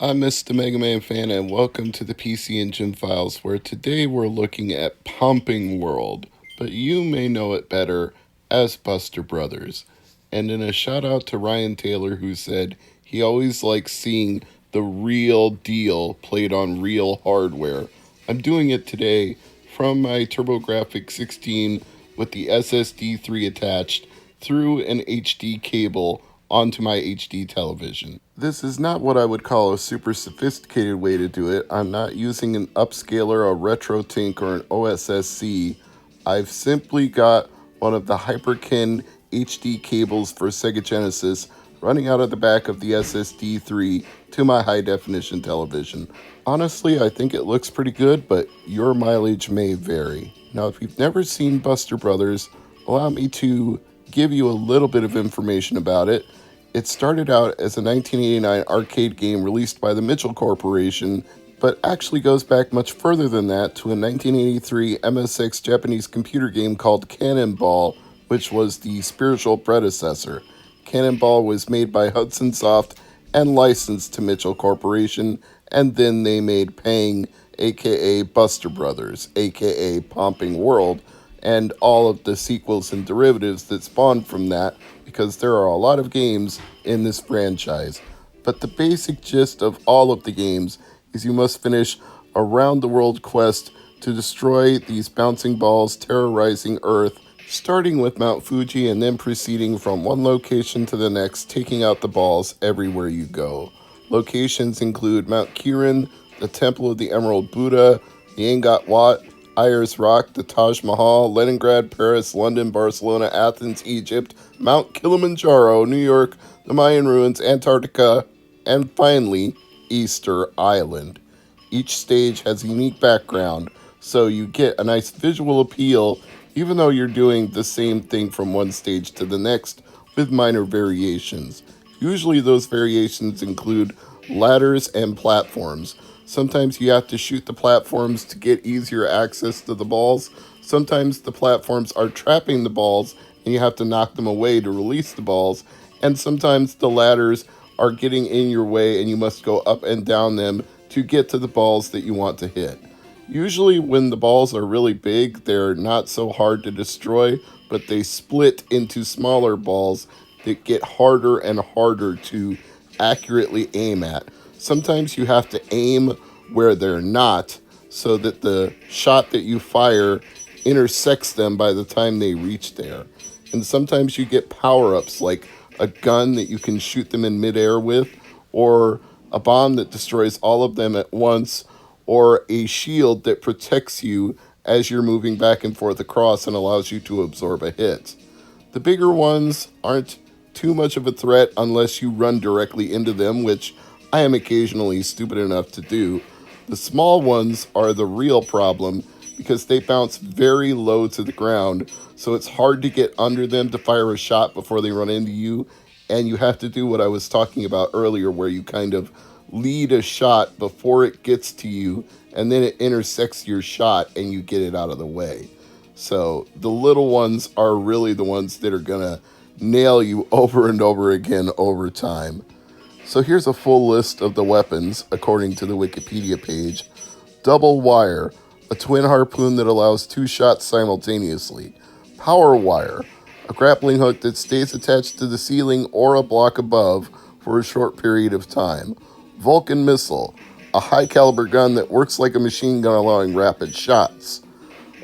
I'm Mr. MegaManFan, and welcome to the PC Engine Files, where today we're looking at Pomping World, but you may know it better as Buster Brothers. And in a shout out to Ryan Taylor, who said he always likes seeing the real deal played on real hardware, I'm doing it today from my TurboGrafx 16 with the SSD3 attached through an HD cable onto my HD television. This is not what I would call a super sophisticated way to do it. I'm not using an upscaler, a RetroTink, or an OSSC. I've simply got one of the Hyperkin HD cables for Sega Genesis running out of the back of the SSD3 to my high definition television. Honestly, I think it looks pretty good, but your mileage may vary. Now, if you've never seen Buster Brothers, allow me to give you a little bit of information about it. It started out as a 1989 arcade game released by the Mitchell Corporation, but actually goes back much further than that to a 1983 MSX Japanese computer game called Cannonball, which was the spiritual predecessor. Cannonball was made by Hudson Soft and licensed to Mitchell Corporation, and then they made Pang, aka Buster Brothers, aka Pomping World, and all of the sequels and derivatives that spawned from that, because there are a lot of games in this franchise. But the basic gist of all of the games is you must finish a round-the-world quest to destroy these bouncing balls terrorizing Earth, starting with Mount Fuji and then proceeding from one location to the next, taking out the balls everywhere you go. Locations include Mount Kirin, the Temple of the Emerald Buddha, the Angkor Wat, Ayers Rock, the Taj Mahal, Leningrad, Paris, London, Barcelona, Athens, Egypt, Mount Kilimanjaro, New York, the Mayan ruins, Antarctica, and finally, Easter Island. Each stage has a unique background, so you get a nice visual appeal even though you're doing the same thing from one stage to the next with minor variations. Usually those variations include ladders and platforms. Sometimes you have to shoot the platforms to get easier access to the balls. Sometimes the platforms are trapping the balls and you have to knock them away to release the balls. And sometimes the ladders are getting in your way and you must go up and down them to get to the balls that you want to hit. Usually when the balls are really big, they're not so hard to destroy, but they split into smaller balls that get harder and harder to accurately aim at. Sometimes you have to aim where they're not so that the shot that you fire intersects them by the time they reach there. And sometimes you get power-ups like a gun that you can shoot them in midair with, or a bomb that destroys all of them at once, or a shield that protects you as you're moving back and forth across and allows you to absorb a hit. The bigger ones aren't too much of a threat unless you run directly into them, which I am occasionally stupid enough to do. The small ones are the real problem because they bounce very low to the ground, so it's hard to get under them to fire a shot before they run into you, and you have to do what I was talking about earlier, where you kind of lead a shot before it gets to you, and then it intersects your shot and you get it out of the way. So the little ones are really the ones that are gonna nail you over and over again over time. So here's a full list of the weapons according to the Wikipedia page. Double wire, a twin harpoon that allows 2 shots simultaneously. Power wire, a grappling hook that stays attached to the ceiling or a block above for a short period of time. Vulcan missile, a high-caliber gun that works like a machine gun allowing rapid shots.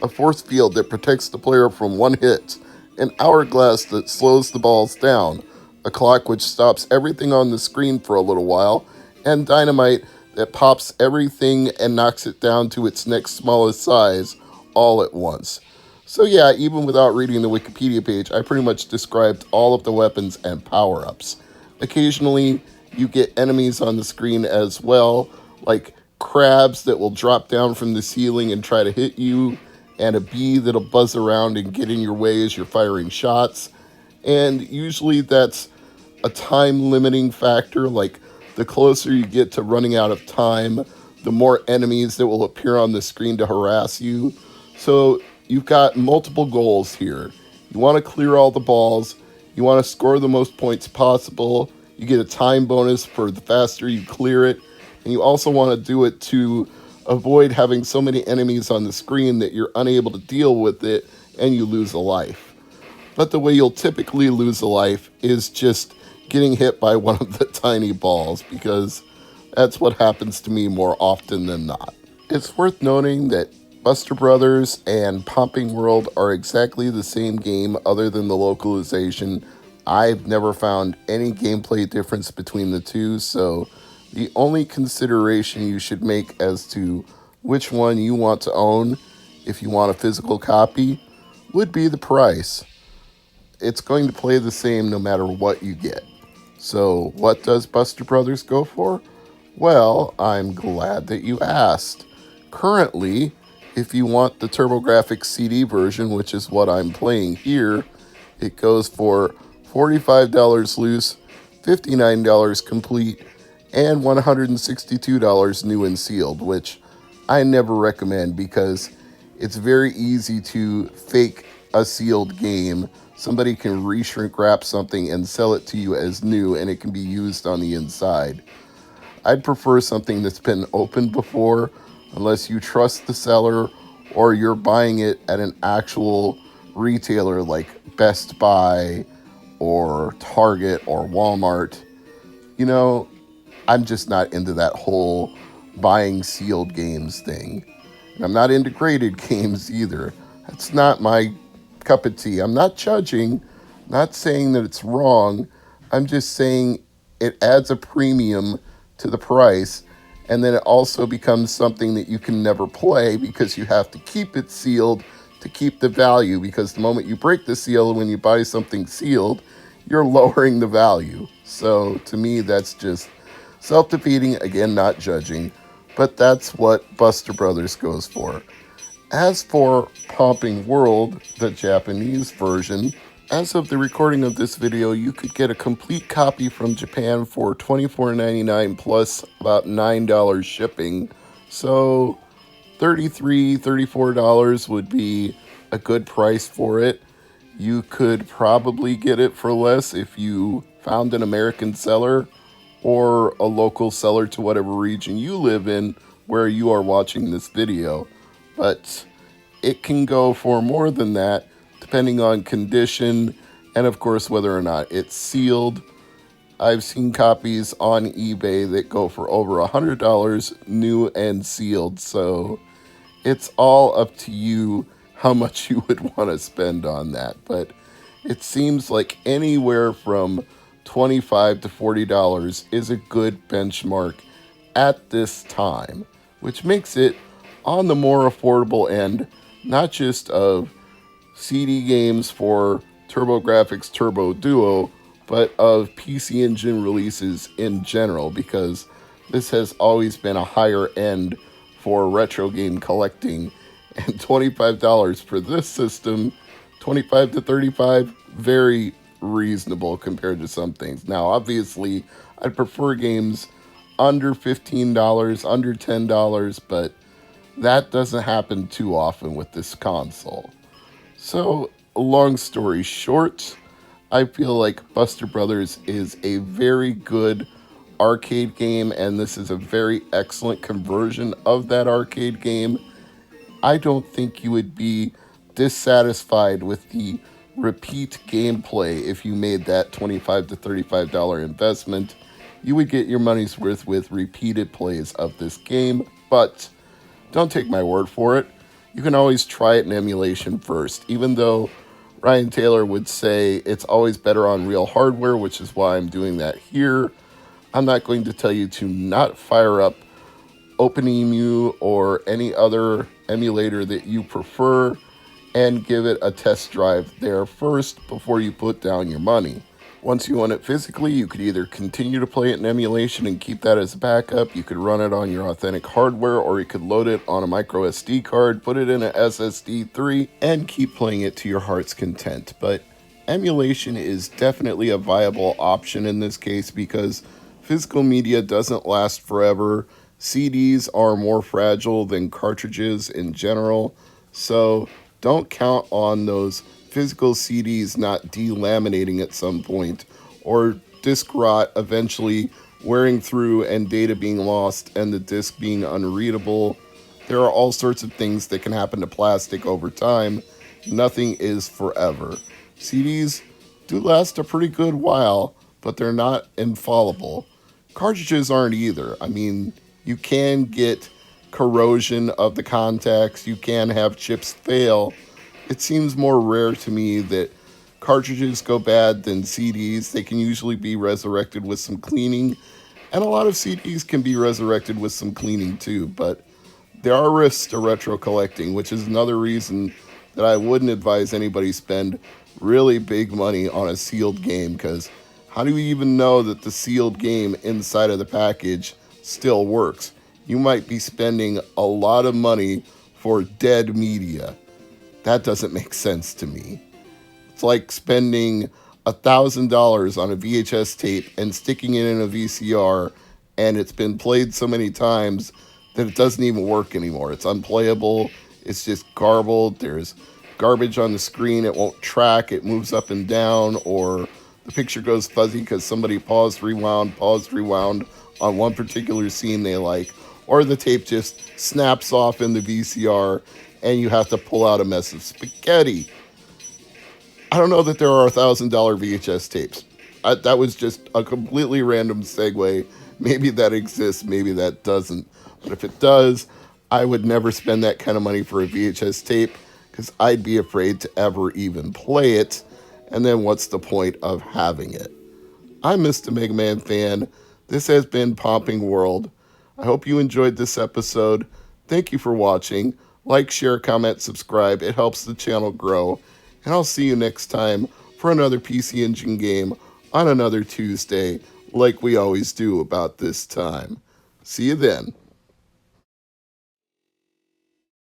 A force field that protects the player from one hit. An hourglass that slows the balls down. A clock which stops everything on the screen for a little while. And dynamite that pops everything and knocks it down to its next smallest size all at once. So yeah, even without reading the Wikipedia page, I pretty much described all of the weapons and power-ups. Occasionally, you get enemies on the screen as well, like crabs that will drop down from the ceiling and try to hit you, and a bee that'll buzz around and get in your way as you're firing shots. And usually that's a time limiting factor, like the closer you get to running out of time, the more enemies that will appear on the screen to harass you. So you've got multiple goals here. You want to clear all the balls, you want to score the most points possible. You get a time bonus for the faster you clear it, And you also want to do it to avoid having so many enemies on the screen that you're unable to deal with it and you lose a life. But the way you'll typically lose a life is just getting hit by one of the tiny balls, because that's what happens to me more often than not. It's worth noting that Buster Brothers and Pomping World are exactly the same game other than the localization. I've never found any gameplay difference between the two, so the only consideration you should make as to which one you want to own, if you want a physical copy, would be the price. It's going to play the same no matter what you get. So what does Buster Brothers go for? Well, I'm glad that you asked. Currently, if you want the TurboGrafx CD version, which is what I'm playing here, it goes for $45 loose, $59 complete, and $162 new and sealed, which I never recommend because it's very easy to fake a sealed game. Somebody can reshrink wrap something and sell it to you as new, and it can be used on the inside. I'd prefer something that's been opened before, unless you trust the seller or you're buying it at an actual retailer like Best Buy or Target or Walmart. You know, I'm just not into that whole buying sealed games thing. And I'm not into graded games either. That's not my cup of tea. I'm not judging, not saying that it's wrong. I'm just saying it adds a premium to the price, and then it also becomes something that you can never play because you have to keep it sealed to keep the value, because the moment you break the seal when you buy something sealed, you're lowering the value. So to me, that's just self-defeating. Again, not judging, but that's what Buster Brothers goes for. As for Pomping World, the Japanese version, as of the recording of this video, you could get a complete copy from Japan for $24.99 plus about $9 shipping. So $33, $34 would be a good price for it. You could probably get it for less if you found an American seller or a local seller to whatever region you live in where you are watching this video. But it can go for more than that, depending on condition and, of course, whether or not it's sealed. I've seen copies on eBay that go for over $100 new and sealed, so it's all up to you how much you would want to spend on that. But it seems like anywhere from $25 to $40 is a good benchmark at this time, which makes it on the more affordable end, not just of CD games for TurboGrafx Turbo Duo, but of PC Engine releases in general, because this has always been a higher end for retro game collecting, and $25 for this system, 25 to 35, very reasonable compared to some things. Now, obviously, I'd prefer games under $15, under $10, but that doesn't happen too often with this console. So, long story short, I feel like Buster Brothers is a very good arcade game, and this is a very excellent conversion of that arcade game. I don't think you would be dissatisfied with the repeat gameplay if you made that $25 to $35 investment. You would get your money's worth with repeated plays of this game, but don't take my word for it. You can always try it in emulation first, even though Ryan Taylor would say it's always better on real hardware, which is why I'm doing that here. I'm not going to tell you to not fire up OpenEMU or any other emulator that you prefer and give it a test drive there first before you put down your money. Once you own it physically, you could either continue to play it in emulation and keep that as a backup. You could run it on your authentic hardware, or you could load it on a micro SD card, put it in an SSD 3, and keep playing it to your heart's content. But emulation is definitely a viable option in this case because physical media doesn't last forever. CDs are more fragile than cartridges in general, so don't count on those physical CDs not delaminating at some point, or disc rot eventually wearing through and data being lost and the disc being unreadable. There are all sorts of things that can happen to plastic over time. Nothing is forever. CDs do last a pretty good while, but they're not infallible. Cartridges aren't either. I mean, you can get corrosion of the contacts, you can have chips fail. It seems more rare to me that cartridges go bad than CDs. They can usually be resurrected with some cleaning, and a lot of CDs can be resurrected with some cleaning too, but there are risks to retro collecting, which is another reason that I wouldn't advise anybody spend really big money on a sealed game, because how do you even know that the sealed game inside of the package still works? You might be spending a lot of money for dead media. That doesn't make sense to me. It's like spending $1,000 on a VHS tape and sticking it in a VCR, and it's been played so many times that it doesn't even work anymore. It's unplayable. It's just garbled. There's garbage on the screen. It won't track. It moves up and down, or the picture goes fuzzy because somebody paused, rewound on one particular scene they like, or the tape just snaps off in the VCR and you have to pull out a mess of spaghetti. I don't know that there are $1,000 VHS tapes. That was just a completely random segue. Maybe that exists, maybe that doesn't. But if it does, I would never spend that kind of money for a VHS tape because I'd be afraid to ever even play it. And then what's the point of having it? I'm Mr. MegaManFan. This has been Pomping World. I hope you enjoyed this episode. Thank you for watching. Like, share, comment, subscribe. It helps the channel grow. And I'll see you next time for another PC Engine game on another Tuesday, like we always do about this time. See you then.